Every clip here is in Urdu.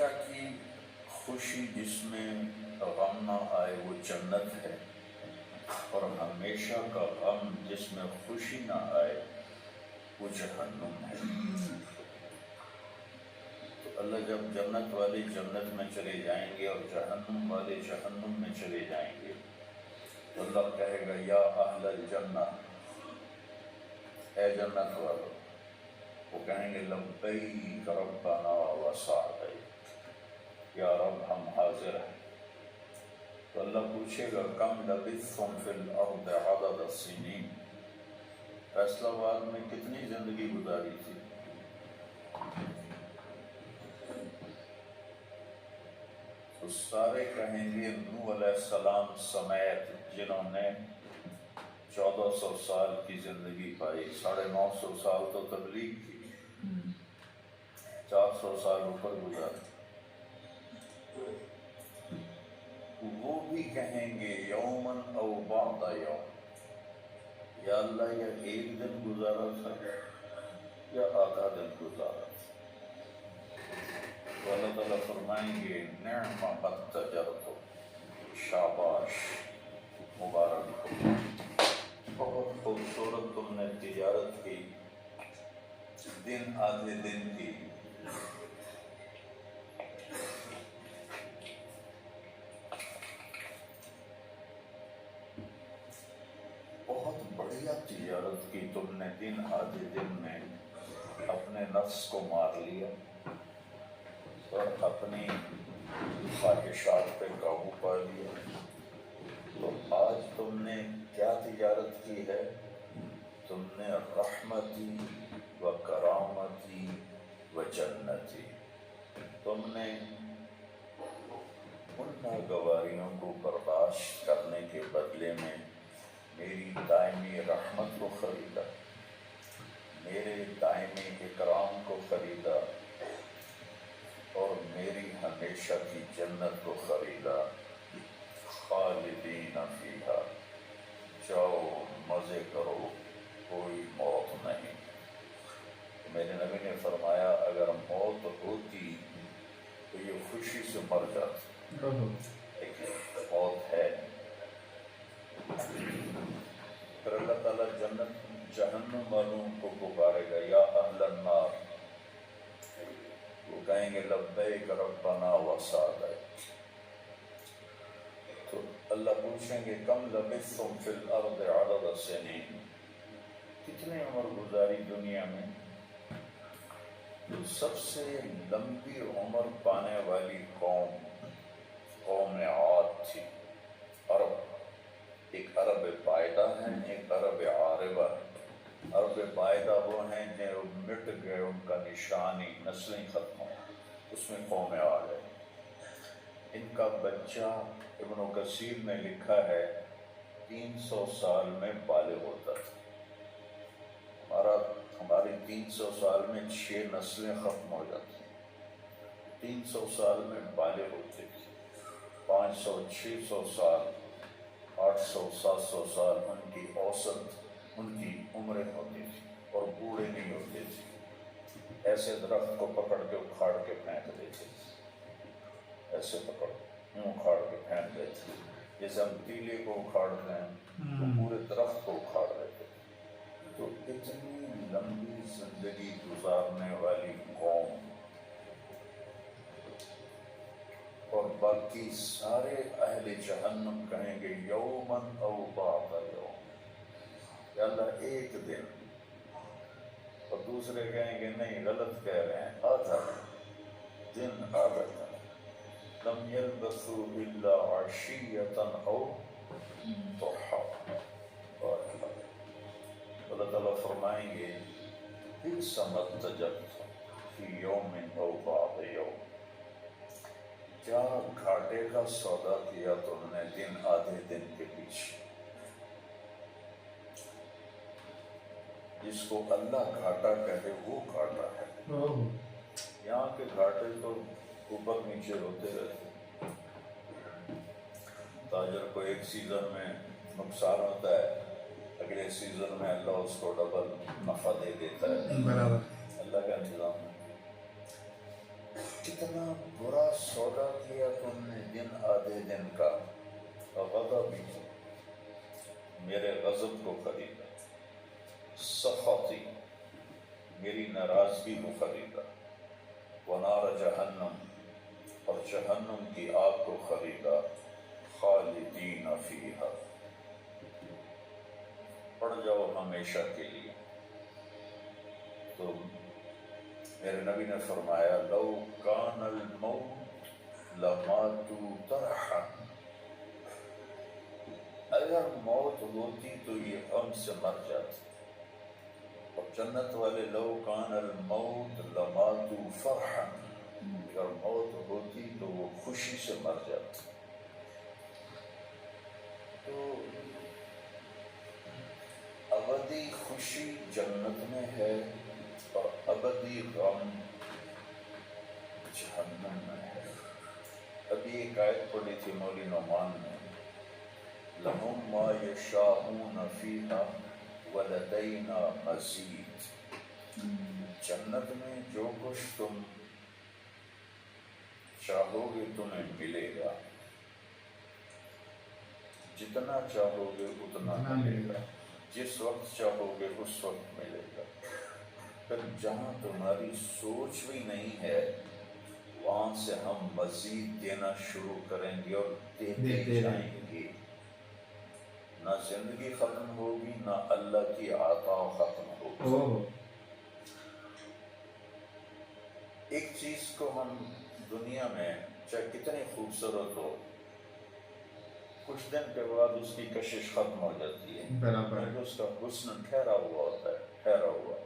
ہمیشہ کی خوشی جس میں غم نہ آئے وہ جنت ہے، اور ہمیشہ کا غم جس میں خوشی نہ آئے وہ جہنم ہے۔ تو اللہ جب جنت والے جنت میں چلے جائیں گے اور جہنم والے جہنم میں چلے جائیں گے تو اللہ کہے گا یا اہل الجنہ، اے جنت والو، وہ کہیں گے لبیک ربنا وسعدیک، یا رب ہم حاضر ہیں۔ تو اللہ پوچھے گا کم لبثتم فی الارض عدد السنین، فیصلہ آباد میں کتنی زندگی گزاری تھی؟ تو سارے کہیں گے نوح علیہ السلام سمیت جنہوں نے 1400 سال کی زندگی پائی، 950 سال تو تبلیغ کی، 400 سال اوپر گزارے، وہ بھی کہیں گے یومن او بعد یوم، یا اللہ یہ ایک دن گزارا تھا یا آدھا دن گزارا تھا؟ تو اللہ تعالیٰ فرمائیں گے نعم قد تجرتم، شاباش، مبارک ہو، بہت خوبصورت تم نے تجارت کی، دن آدھے دن کی۔ بہت بڑھیا تجارت کی تم نے، دن آدھے دن میں اپنے نفس کو مار لیا اور اپنی خواہشات پہ قابو پا لیا۔ تو آج تم نے کیا تجارت کی ہے؟ تم نے رحمتی و کرامتی و جنتی، تم نے ان ناگواریوں کو برداشت کرنے کے بدلے میں میری دائمی رحمت کو خریدا، میرے دائمی اکرام کو خریدا، اور میری ہمیشہ کی جنت کو خریدا۔ خالدین فیہا، جاؤ مزے کرو، کوئی موت نہیں۔ میرے نبی نے فرمایا اگر موت ہوتی تو یہ خوشی سے مر جاتی، لیکن موت ہے۔ پھر اللہ تعالیٰ جہنم والوں کو پکارے گا یا اہل النار، وہ کہیں گے لبیک ربنا وسعدیک۔ تو اللہ پوچھیں گے کم لبثتم فی الارض عدد السنین، کتنے عمر گزاری دنیا میں؟ تو سب سے لمبی عمر پانے والی قوم عاد تھی، عرب۔ ایک عرب بائدہ ہیں، ایک عرب عاربہ۔ عرب بائدہ وہ ہیں جو مٹ گئے، ان کا نشانی، نسلیں ختم ہو، اس میں قوم عاد ہے۔ ان کا بچہ ابن کثیر نے لکھا ہے 300 سال میں بالغ ہوتا تھا۔ ہماری 300 سال میں 6 نسلیں ختم ہو جاتی ہیں، 300 سال میں بالغ ہوتے تھے۔ 500 600 سال 800 700 سال ان کی اوسط ان کی عمریں ہوتی تھی، اور بوڑھے نہیں ہوتے تھے۔ ایسے درخت کو پکڑ کے اکھاڑ کے پھینک دیتے تھے، ایسے پکڑ اکھاڑ کے پھینک دیتے تھے، جیسے ہم تیلے کو اکھاڑتے ہیں تو پورے درخت کو اکھاڑ دیتے تھے۔ تو اتنی لمبی زندگی گزارنے والی قوم، اور باقی سارے اہل جہنم کہیں گے یومن او بعد یوم، یا اللہ ایک دن، اور دوسرے کہیں گے نہیں غلط کہہ رہے ہیں، آدھا دن، آدھا دن۔ لم یلبثوا الا عشیۃ او ضحیٰ۔ اللہ تعالیٰ فرمائیں گے بئس ما اتجرتم فی یوم او بعد یوم، کیا گھاٹے کا سودا کیا تم نے دن آدھے دن کے پیچھے۔ جس کو اللہ گھاٹا کہے وہ گھاٹا ہے۔ یہاں کے گھاٹے تو اوپر نیچے ہوتے رہتے، تاجر کو ایک سیزن میں نقصان ہوتا ہے، اگلے سیزن میں اللہ اس کو ڈبل نفع دے دیتا ہے، اللہ کا نظام ہے۔ کتنا برا سودا کیا تم نے دن آدھے دن کا، غضبی میرے غضب کو خریدا، سخطی میری ناراضگی کو خریدا، ونار جہنم اور جہنم کی آگ کو خریدا، خالدین فیہا پڑ جاؤ ہمیشہ کے لیے۔ تو میرے نبی نے فرمایا لو کان الموت لماتوا طرحا، اگر موت ہوتی تو یہ غم سے مر جاتے، اور جنت والے لو کان الموت لماتوا فرحا، اگر موت ہوتی تو وہ خوشی سے مر جاتے۔ تو ابدی خوشی جنت میں ہے اور ابدی غم جہنم میں ہے۔ ابھی ایک آیت پڑھی تھی مولی نعمان نے، لَهُم مَا يَشَاءُونَ فِيهَا وَلَدَيْنَا مَزِيدٌ، جنت میں جو کچھ تم چاہو گے تمہیں ملے گا، جتنا چاہو گے اتنا ملے گا، جس وقت چاہو گے اس وقت ملے گا۔ پھر جہاں تمہاری سوچ بھی نہیں ہے وہاں سے ہم مزید دینا شروع کریں گے اور دیتے جائیں گے، نہ زندگی ختم ہوگی نہ اللہ کی عطا ختم ہوگی۔ ایک چیز کو ہم دنیا میں چاہے کتنی خوبصورت ہو، کچھ دن کے بعد اس کی کشش ختم ہو جاتی ہے، کیونکہ اس کا حسن ٹھہرا ہوا ہوتا ہے، ٹھہرا ہوا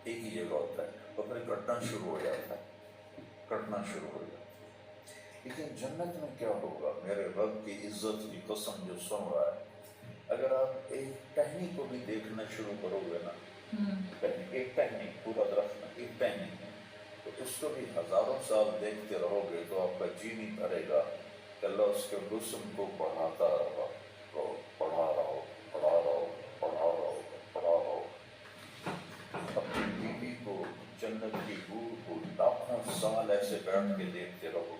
ایک ہی جگہ ہوتا ہے، اور پھر کٹنا شروع ہو جاتا ہے، کٹنا شروع ہو جاتا ہے۔ لیکن جنت میں کیا ہوگا؟ میرے رب کی عزت کی قسم جو سن رہا ہے، اگر آپ ایک ٹہنی کو بھی دیکھنا شروع کرو گے نا، ایک ٹہنی پورا درخت میں ایک ٹہنی، تو اس کو بھی ہزاروں سال دیکھتے رہو گے تو آپ کا جی نہیں بھرے گا کہ اللہ اس کے حسن کو بڑھاتا رہا، پڑھا رہو پڑھا رہو پڑھا رہو پڑھا رہو۔ اپنی بیوی کو، جنت کی حور کو لاکھوں سال ایسے بیٹھ کے دیکھتے رہو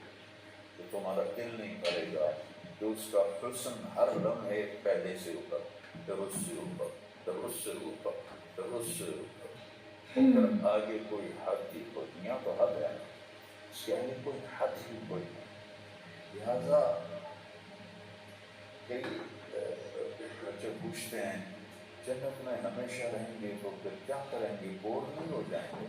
تو تمہارا دل نہیں بھرے گا کہ اس کا حسن ہر لمحے پہلے سے اوپر، پھر اس سے اوپر، پھر اس سے اوپر، پھر اس سے اوپر، پھر آگے کوئی حد ہی کوئی نہیں، یہاں تو حد ہے، اس کے آگے کوئی حد ہی کوئی نہیں۔ لہٰذا کئی بچے پوچھتے ہیں جنت میں ہمیشہ رہیں گے تو پھر کیا کریں گے، بور نہیں ہو جائیں گے؟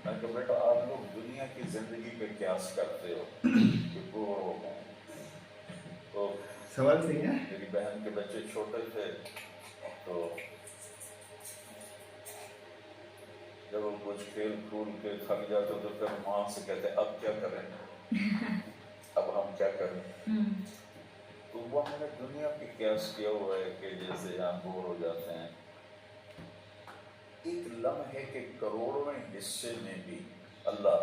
میں کہ بیٹا آپ لوگ دنیا کی زندگی پہ قیاس کرتے ہو کہ بور ہو گئے، تو سوال صحیح ہے۔ میری بہن کے بچے چھوٹے تھے تو جب وہ کچھ کھیل کھول کے تھک جاتے تو پھر ماں سے کہتے اب کیا کریں، اب ہم کیا کریں؟ تو وہ ہم نے دنیا پہ قیاس کیا ہوا ہے کہ جیسے یہاں بور ہو جاتے ہیں، ایک لمحے کے کروڑویں حصے میں بھی اللہ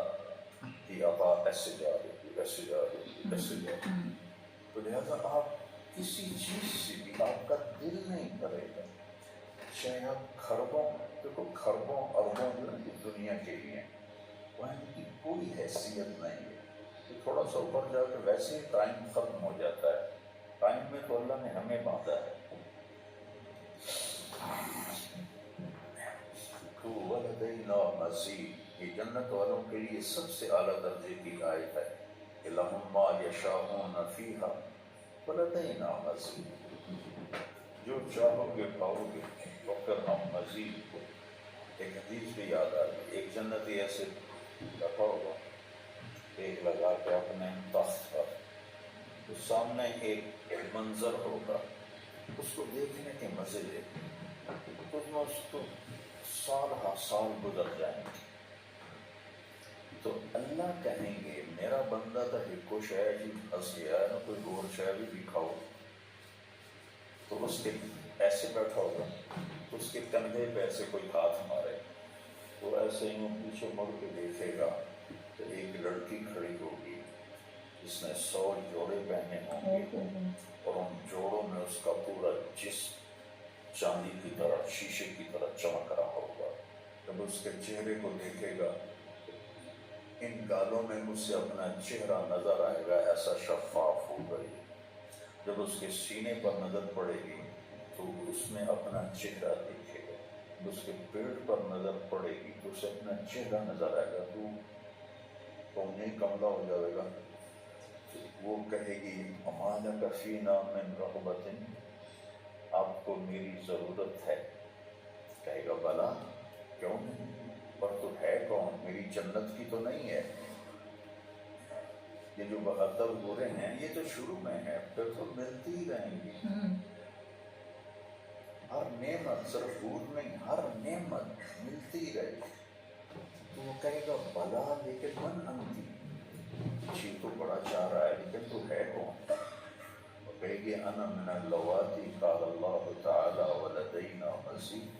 کی عطا ایسے جا رہی ایسے جا رہی ایسے جا رہی، تو لہٰذا آپ کسی چیز سے بھی آپ کا دل نہیں کرے گا، چاہے آپ کھربوں، دیکھو کھربوں اربوں دنیا کے لیے وہاں ان کی کوئی حیثیت نہیں ہے، تو تھوڑا سا اوپر جا کے ویسے ہی ٹائم ختم ہو جاتا ہے، ٹائم میں تو اللہ نے ہمیں باندھا ہے۔ تو وَلَدَيْنَا مَزِيدٌ، یہ جنت والوں کے لیے سب سے اعلیٰ درجے کی آیت ہے کہ لَهُم مَا يَشَاءُونَ فِيهَا وَلَدَيْنَا مَزِيدٌ، جو چاہو گے پاؤ گے، اور پھر ہم مزید۔ ایک حدیث بھی یاد آ گئی، ایک جنتی ایسے بیٹھا ہوگا ایک لگا کے اپنے تخت پر، تو سامنے ایک منظر ہوگا، اس کو دیکھنے کے مزے لیتے، تو اس کو سال ہا سال گزر جائیں گے، تو اللہ کہیں گے میرا بندہ تھا ہکو شاید ہی پھنس گیا ہے نا، کوئی اور شاید بھی کھاؤ، تو اس کے ایسے بیٹھا ہوگا، اس کے کندھے پہ ایسے کوئی ہاتھ مارے، تو ایسے ہی وہ پیچھے مڑ کے دیکھے گا تو ایک لڑکی کھڑی ہوگی جس نے 100 جوڑے پہنے ہوں گے، اور ان جوڑوں میں اس کا پورا جسم چاندی کی طرح، شیشے کی طرح چمک رہا ہوگا۔ جب اس کے چہرے کو دیکھے گا ان گالوں میں اسے اپنا چہرہ نظر آئے گا ایسا شفاف ہو گئی. جب اس کے سینے پر نظر پڑے گی تو اس میں اپنا چہرہ دیکھے گا. اس کے پیٹ پر نظر پڑے گی تو اسے اپنا چہرہ نظر آئے گا. تو کونے کملا ہو جائے گا. وہ کہے گی امالک فینا من رغبت، آپ کو میری ضرورت ہے. کہے گا بلا، کیوں نہیں، پر تو ہے کون، میری جنت کی تو نہیں ہے. یہ جو 72 گورے ہیں یہ تو شروع میں ہے، پھر تو ملتی ہی رہیں گی. ہر نعمت، صرف حور نہیں، ہر نعمت ملتی ہی رہے گی. تو وہ کہے گا بلا لیکن من انتی، جی تو بڑا چاہ رہا ہے لیکن تو ہے کون. وہ کہے گی انا من اللواتی قال اللہ تعالی ولدینا مزید،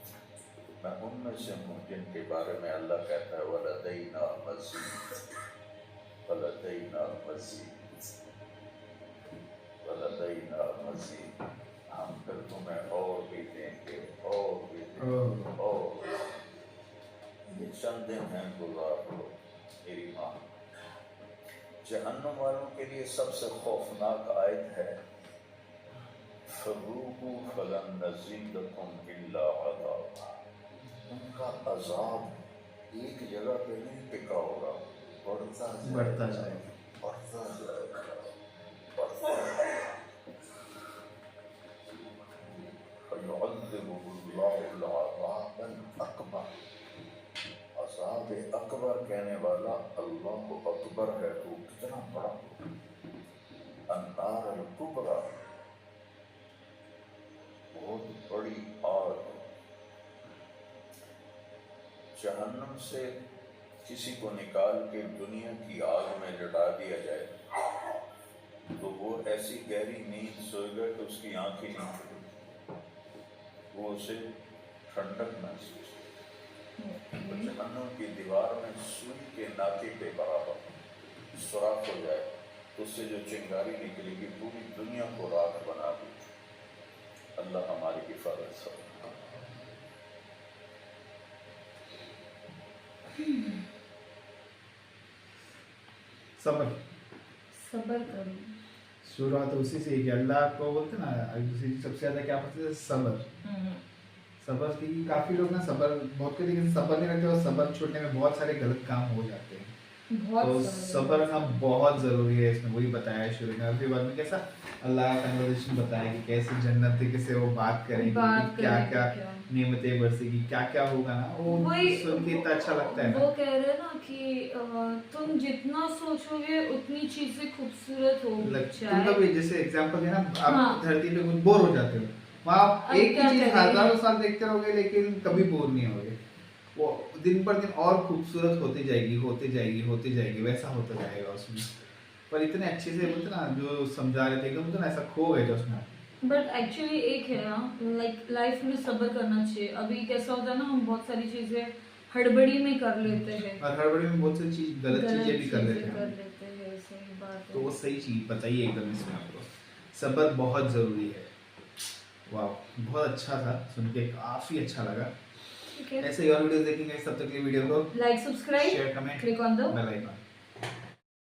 میں ان میں سے ہوں جن کے بارے میں اللہ کہتا ہے ولدینا مزید، ولدینا مزید، ولدینا مزید، ہم پھر تمہیں اور بھی دیں گے، اور بھی دیں گے، اور. یہ چند دن ہیں گزار لو میری ماں. جہنم والوں کے لیے سب سے خوفناک آیت ہے فَذُوقُوا فَلَن نَّزِيدَكُمْ إِلَّا عَذَابًا. ان کا عذاب ایک جگہ پہ نہیں ٹکا ہوگا، بڑھتا جائے گا، بڑھتا جائے گا، بڑھتا جائے گا. فَيُعَذِّبُهُ اللَّهُ الْعَذَابَ الْأَكْبَرَ. عذاب اکبر کہنے والا اللہ اکبر ہے تو کتنا بڑا. النار الکبریٰ، بہت بڑی آگ. جہنم سے کسی کو نکال کے دنیا کی آگ میں لٹا دیا جائے تو وہ ایسی گہری نیند سوئے گا کہ اس کی آنکھ ہی نہیں کھلے، وہ اسے ٹھنڈک محسوس. جہنم کی دیوار میں سوئی کے ناکے کے برابر سوراخ ہو جائے تو اس سے جو چنگاری نکلے گی پوری دنیا کو راکھ بنا دی. اللہ ہماری حفاظت کرے. صبر صبر کرو. شروعات اسی سے کہ اللہ کو بولتے نا سب سے زیادہ کیا پڑھتے ہیں صبر. صبر کی کافی لوگ نا صبر بہت کرتے لیکن صبر نہیں رکھتے اور صبر چھوڑنے میں بہت سارے غلط کام ہو جاتے ہیں. تو صبر کرنا بہت ضروری ہے. اس میں وہی بتایا ہے شروع میں. پھر بعد میں کیسا اللہ کا کنورسیشن بتایا کہ کیسے جنت ہے، کیسے وہ بات کریں گی، کیا کیا نعمتیں برسے گی، کیا کیا ہوگا نا. وہ سن کے اتنا اچھا لگتا ہے. وہ کہہ رہے نا کہ تم جتنا سوچو گے اتنی چیزیں خوبصورت ہوگی. تم کبھی جیسے ایگزامپل ہے نا، آپ دھرتی پہ کچھ بور ہو جاتے ہو، وہاں آپ ایک ہی چیز ہزاروں سال دیکھتے رہو گے لیکن کبھی بور نہیں ہوگے. وہ دن پر دن اور خوبصورت ہوتی جائے گی، ہوتی جائے گی، ہوتی جائے گی، ویسا ہوتا جائے گا اس میں. پر اتنے اچھے سے بولتے نا جو سمجھا رہے تھے کہ مجھے نا ایسا کھو گئے تھے اس میں. بٹ ایکچولی ایک ہے نا، لائک لائف میں صبر کرنا چاہیے. ابھی کیسا ہوتا ہے نا، ہم بہت ساری چیزیں ہڑبڑی میں کر لیتے ہیں، اور ہڑبڑی میں بہت سی چیز غلط چیزیں بھی کر لیتے ہیں. صحیح بات ہے. تو وہ صحیح چیز بتائیے ایک دم اس میں آپ کو. صبر بہت ضروری ہے. واہ، بہت اچھا تھا سن کے، کافی اچھا لگا. ایسے ہی اور ویڈیوز دیکھیں گے. تب تک کے ویڈیو کو like, subscribe, share, comment, click on the bell icon.